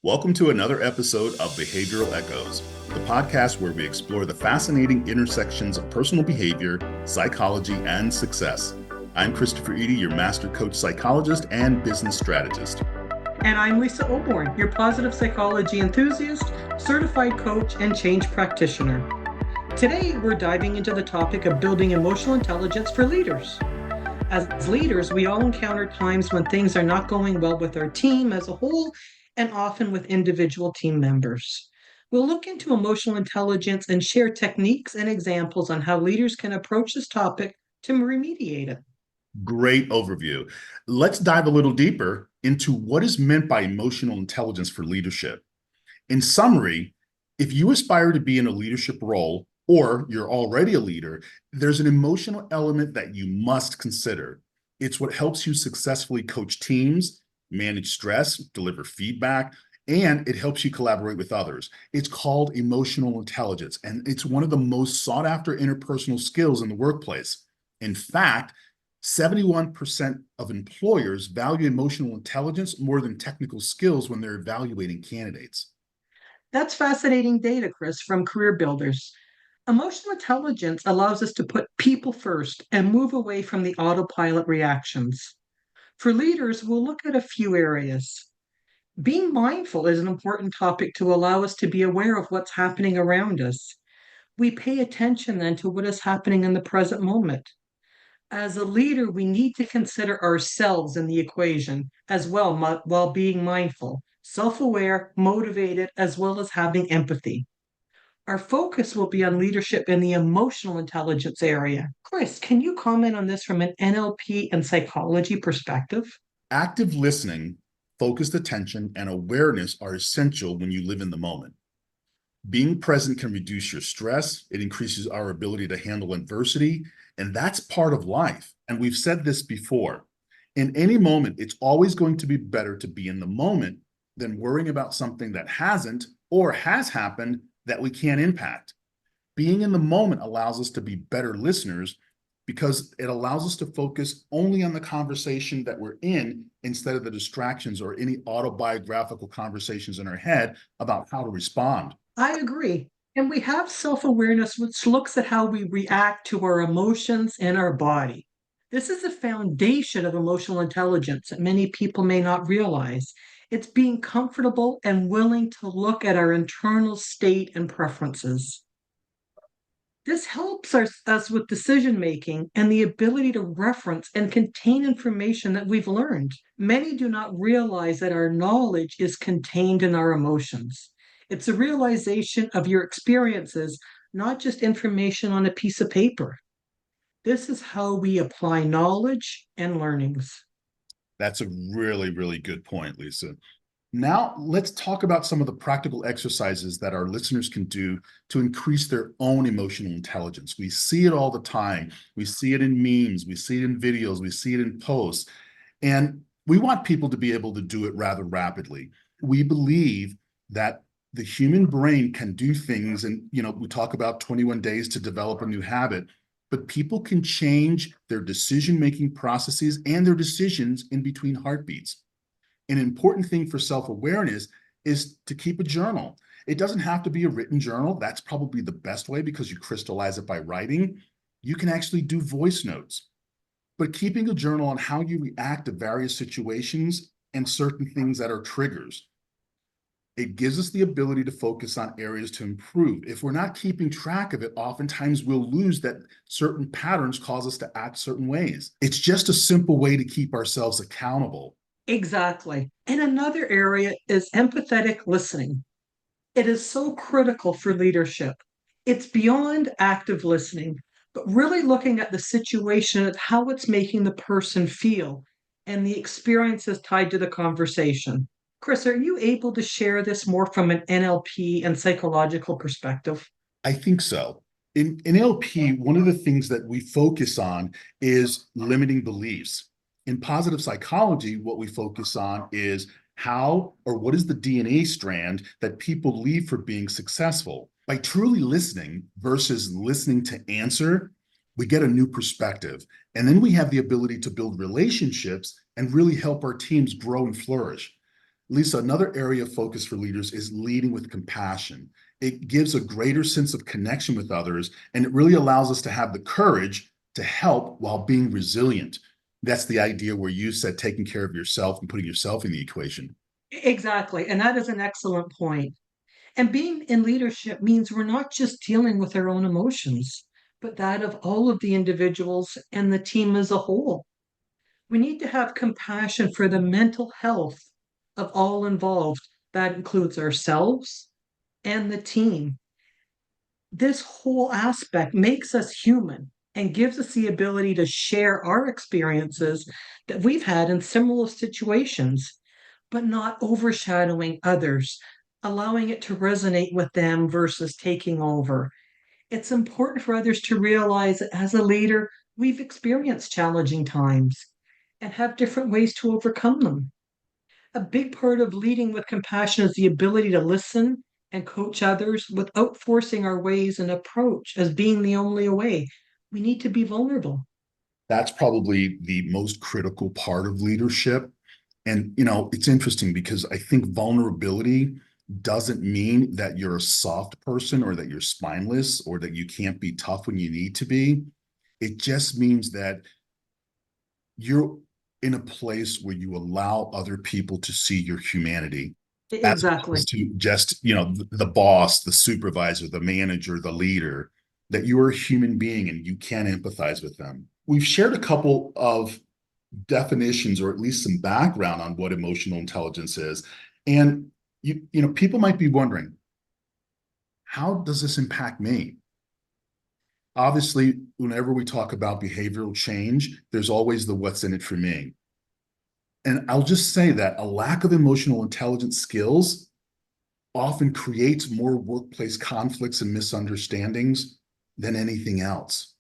Welcome to another episode of Behavioral Echoes, the podcast where we explore the fascinating intersections of personal behavior, psychology, and success. I'm Christopher Eady, your master coach psychologist and business strategist. And I'm Lisa Oborn, your positive psychology enthusiast, certified coach, and change practitioner. Today, we're diving into the topic of building emotional intelligence for leaders. As leaders, we all encounter times when things are not going well with our team as a whole, and often with individual team members. We'll look into emotional intelligence and share techniques and examples on how leaders can approach this topic to remediate it. Great overview. Let's dive a little deeper into what is meant by emotional intelligence for leadership. In summary, if you aspire to be in a leadership role or you're already a leader, there's an emotional element that you must consider. It's what helps you successfully coach teams, manage stress, deliver feedback, and it helps you collaborate with others. It's called emotional intelligence, and it's one of the most sought after interpersonal skills in the workplace. In fact, 71% of employers value emotional intelligence more than technical skills when they're evaluating candidates. That's fascinating data, Chris, from Career Builders. Emotional intelligence allows us to put people first and move away from the autopilot reactions. For leaders, we'll look at a few areas. Being mindful is an important topic to allow us to be aware of what's happening around us. We pay attention then to what is happening in the present moment. As a leader, we need to consider ourselves in the equation as well while being mindful, self aware, motivated, as well as having empathy. Our focus will be on leadership in the emotional intelligence area. Chris, can you comment on this from an NLP and psychology perspective? Active listening, focused attention, and awareness are essential when you live in the moment. Being present can reduce your stress, it increases our ability to handle adversity, and that's part of life. And we've said this before. In any moment, it's always going to be better to be in the moment than worrying about something that hasn't or has happened that we can't impact. Being in the moment allows us to be better listeners because it allows us to focus only on the conversation that we're in instead of the distractions or any autobiographical conversations in our head about how to respond. I agree. And we have self awareness, which looks at how we react to our emotions and our body. This is the foundation of emotional intelligence that many people may not realize. It's being comfortable and willing to look at our internal state and preferences. This helps us with decision making and the ability to reference and contain information that we've learned. Many do not realize that our knowledge is contained in our emotions. It's a realization of your experiences, not just information on a piece of paper. This is how we apply knowledge and learnings. That's a really, really good point, Lisa. Now, let's talk about some of the practical exercises that our listeners can do to increase their own emotional intelligence. We see it all the time. We see it in memes, we see it in videos, we see it in posts, and we want people to be able to do it rather rapidly. We believe that the human brain can do things, and we talk about 21 days to develop a new habit, but people can change their decision-making processes and their decisions in between heartbeats. An important thing for self-awareness is to keep a journal. It doesn't have to be a written journal. That's probably the best way because you crystallize it by writing. You can actually do voice notes. But keeping a journal on how you react to various situations and certain things that are triggers, it gives us the ability to focus on areas to improve. If we're not keeping track of it, oftentimes we'll lose that certain patterns cause us to act certain ways. It's just a simple way to keep ourselves accountable. Exactly. And another area is empathetic listening. It is so critical for leadership. It's beyond active listening, but really looking at the situation and how it's making the person feel and the experiences tied to the conversation. Chris, are you able to share this more from an NLP and psychological perspective? I think so. In NLP, one of the things that we focus on is limiting beliefs. In positive psychology, what we focus on is how or what is the DNA strand that people leave for being successful. By truly listening versus listening to answer, we get a new perspective. And then we have the ability to build relationships and really help our teams grow and flourish. Lisa, another area of focus for leaders is leading with compassion. It gives a greater sense of connection with others, and it really allows us to have the courage to help while being resilient. That's the idea where you said taking care of yourself and putting yourself in the equation. Exactly. And that is an excellent point. And being in leadership means we're not just dealing with our own emotions, but that of all of the individuals and the team as a whole. We need to have compassion for the mental health of all involved. That includes ourselves and the team. This whole aspect makes us human and gives us the ability to share our experiences that we've had in similar situations, but not overshadowing others, allowing it to resonate with them versus taking over. It's important for others to realize that as a leader, we've experienced challenging times and have different ways to overcome them. A big part of leading with compassion is the ability to listen and coach others without forcing our ways and approach as being the only way. We need to be vulnerable. That's probably the most critical part of leadership. And, it's interesting because I think vulnerability doesn't mean that you're a soft person or that you're spineless or that you can't be tough when you need to be. It just means that you're in a place where you allow other people to see your humanity as Exactly. opposed to just, the boss, the supervisor, the manager, the leader, that you are a human being and you can empathize with them. We've shared a couple of definitions or at least some background on what emotional intelligence is. And people might be wondering, how does this impact me? Obviously, whenever we talk about behavioral change, there's always the what's in it for me. And I'll just say that a lack of emotional intelligence skills often creates more workplace conflicts and misunderstandings than anything else.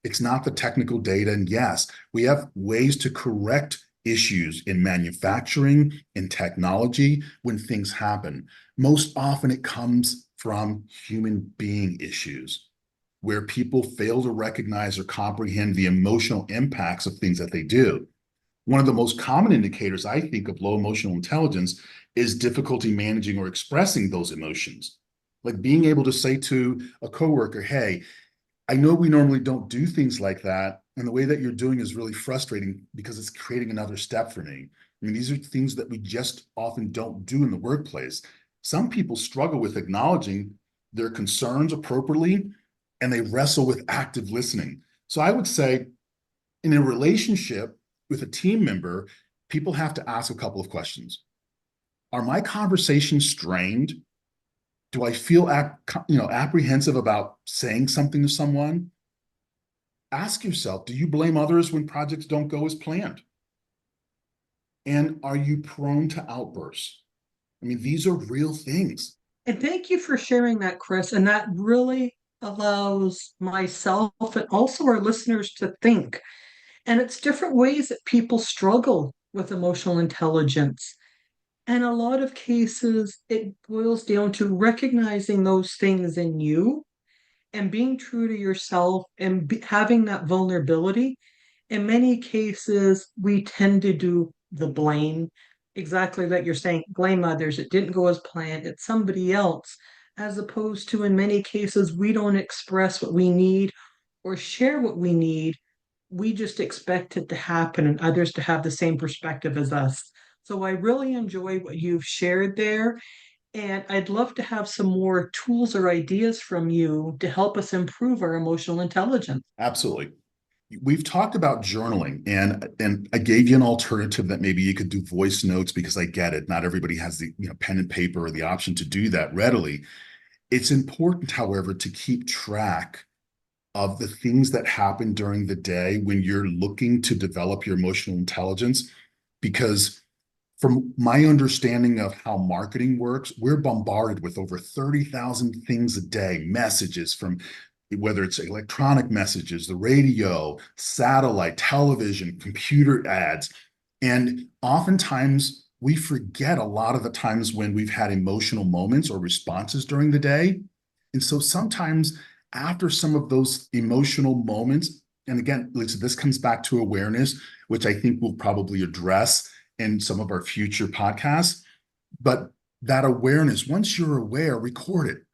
It's not the technical data. And yes, we have ways to correct issues in manufacturing, in technology, when things happen. Most often it comes from human being issues where people fail to recognize or comprehend the emotional impacts of things that they do. One of the most common indicators, I think, of low emotional intelligence is difficulty managing or expressing those emotions. Like being able to say to a coworker, hey, I know we normally don't do things like that. And the way that you're doing is really frustrating because it's creating another step for me. I mean, these are things that we just often don't do in the workplace. Some people struggle with acknowledging their concerns appropriately and they wrestle with active listening. So I would say in a relationship with a team member, people have to ask a couple of questions. Are my conversations strained? Do I feel apprehensive about saying something to someone? Ask yourself, do you blame others when projects don't go as planned? And are you prone to outbursts? I mean, these are real things. And thank you for sharing that, Chris. And that really allows myself and also our listeners to think. And it's different ways that people struggle with emotional intelligence. And a lot of cases, it boils down to recognizing those things in you and being true to yourself and having that vulnerability. In many cases, we tend to do the blame, exactly like you're saying, blame others. It didn't go as planned, it's somebody else. As opposed to, in many cases, we don't express what we need or share what we need. We just expect it to happen and others to have the same perspective as us. So I really enjoy what you've shared there. And I'd love to have some more tools or ideas from you to help us improve our emotional intelligence. Absolutely. We've talked about journaling and I gave you an alternative that maybe you could do voice notes because I get it. Not everybody has the pen and paper or the option to do that readily. It's important, however, to keep track of the things that happen during the day when you're looking to develop your emotional intelligence. Because from my understanding of how marketing works, we're bombarded with over 30,000 things a day, messages from whether it's electronic messages, the radio, satellite, television, computer ads. And oftentimes we forget a lot of the times when we've had emotional moments or responses during the day. And so sometimes after some of those emotional moments, and again, Lisa, this comes back to awareness, which I think we'll probably address in some of our future podcasts. But that awareness, once you're aware, record it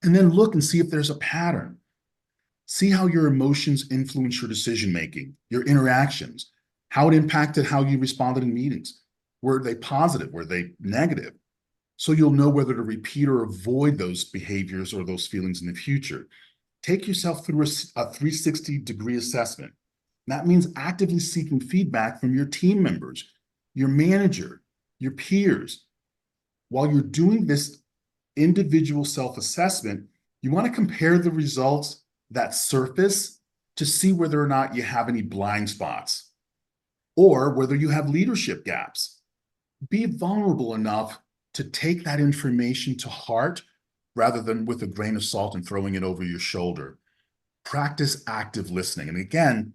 and then look and see if there's a pattern. See how your emotions influence your decision making, your interactions, how it impacted how you responded in meetings. Were they positive? Were they negative? So you'll know whether to repeat or avoid those behaviors or those feelings in the future. Take yourself through a 360-degree assessment. That means actively seeking feedback from your team members, your manager, your peers. While you're doing this individual self-assessment, you want to compare the results that surface to see whether or not you have any blind spots or whether you have leadership gaps. Be vulnerable enough to take that information to heart rather than with a grain of salt and throwing it over your shoulder. Practice active listening. And again,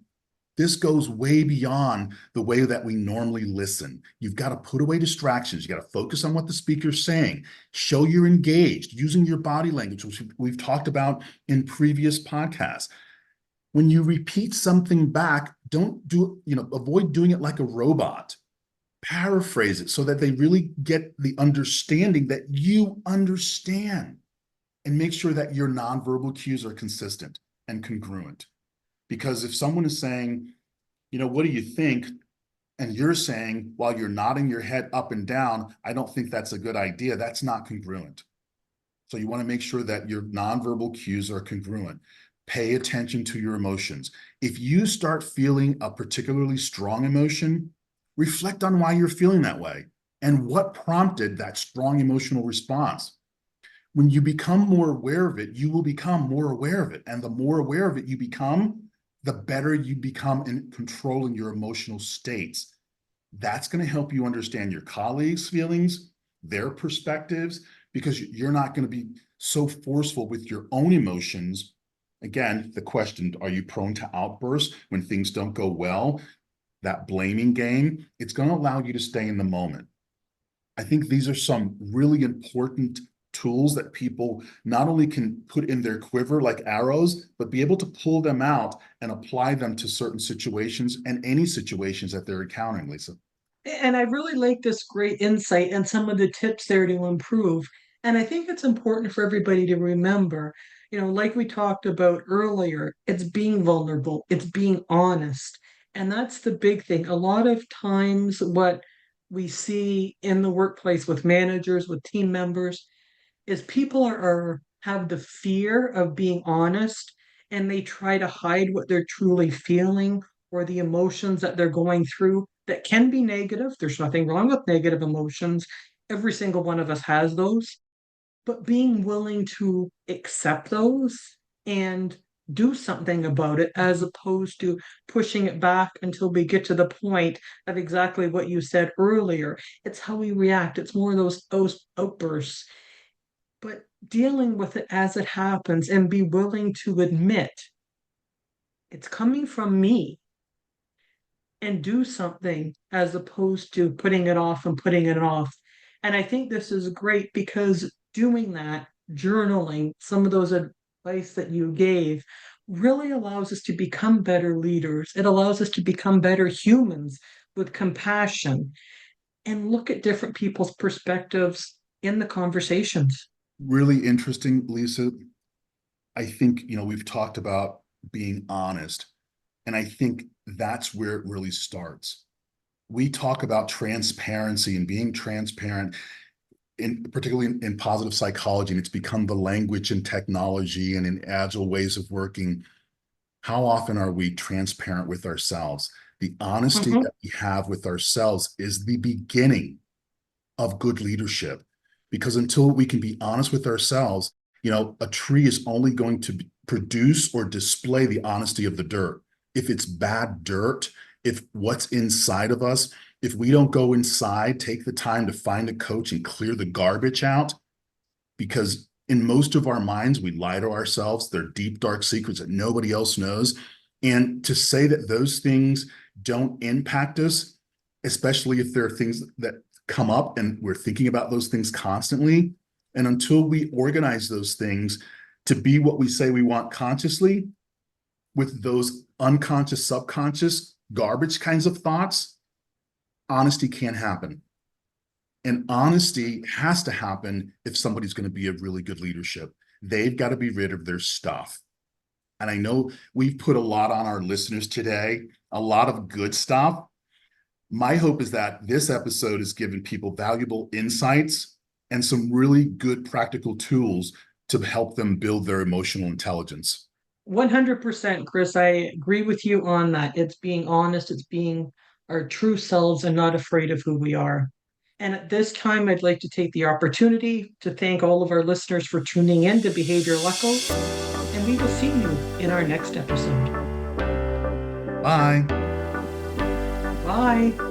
this goes way beyond the way that we normally listen. You've got to put away distractions. You got to focus on what the speaker's saying. Show you're engaged using your body language, which we've talked about in previous podcasts. When you repeat something back, don't do, avoid doing it like a robot. Paraphrase it so that they really get the understanding that you understand, and make sure that your nonverbal cues are consistent and congruent. Because if someone is saying, what do you think? And you're saying, while you're nodding your head up and down, I don't think that's a good idea. That's not congruent. So you want to make sure that your nonverbal cues are congruent. Pay attention to your emotions. If you start feeling a particularly strong emotion, reflect on why you're feeling that way and what prompted that strong emotional response. When you become more aware of it, you will become more aware of it. And the more aware of it you become, the better you become in controlling your emotional states. That's going to help you understand your colleagues' feelings, their perspectives, because you're not going to be so forceful with your own emotions. Again, the question, are you prone to outbursts when things don't go well? That blaming game, it's going to allow you to stay in the moment. I think these are some really important tools that people not only can put in their quiver like arrows, but be able to pull them out and apply them to certain situations and any situations that they're encountering, Lisa. And I really like this great insight and some of the tips there to improve. And I think it's important for everybody to remember, like we talked about earlier, it's being vulnerable, it's being honest. And that's the big thing. A lot of times, what we see in the workplace with managers, with team members, is people are have the fear of being honest, and they try to hide what they're truly feeling or the emotions that they're going through that can be negative. There's nothing wrong with negative emotions. Every single one of us has those, but being willing to accept those and do something about it as opposed to pushing it back until we get to the point of exactly what you said earlier. It's how we react. It's more of those outbursts, but dealing with it as it happens and be willing to admit it's coming from me and do something as opposed to putting it off and putting it off. And I think this is great because doing that, journaling, some of those advice that you gave really allows us to become better leaders. It allows us to become better humans with compassion and look at different people's perspectives in the conversations. Really interesting, Lisa. I think, we've talked about being honest, and I think that's where it really starts. We talk about transparency and being transparent, particularly in positive psychology, and it's become the language in technology and in agile ways of working. How often are we transparent with ourselves? The honesty Mhm. that we have with ourselves is the beginning of good leadership. Because until we can be honest with ourselves, a tree is only going to produce or display the honesty of the dirt. If it's bad dirt, if what's inside of us, if we don't go inside, take the time to find a coach and clear the garbage out, because in most of our minds, we lie to ourselves. They're deep, dark secrets that nobody else knows. And to say that those things don't impact us, especially if there are things that come up and we're thinking about those things constantly. And until we organize those things to be what we say we want consciously, with those unconscious, subconscious, garbage kinds of thoughts, honesty can't happen. And honesty has to happen if somebody's going to be a really good leadership. They've got to be rid of their stuff. And I know we've put a lot on our listeners today, a lot of good stuff. My hope is that this episode has given people valuable insights and some really good practical tools to help them build their emotional intelligence. 100%, Chris. I agree with you on that. It's being honest, it's being our true selves and not afraid of who we are. And at this time, I'd like to take the opportunity to thank all of our listeners for tuning in to Behavioral Echo, and we will see you in our next episode. Bye. Bye.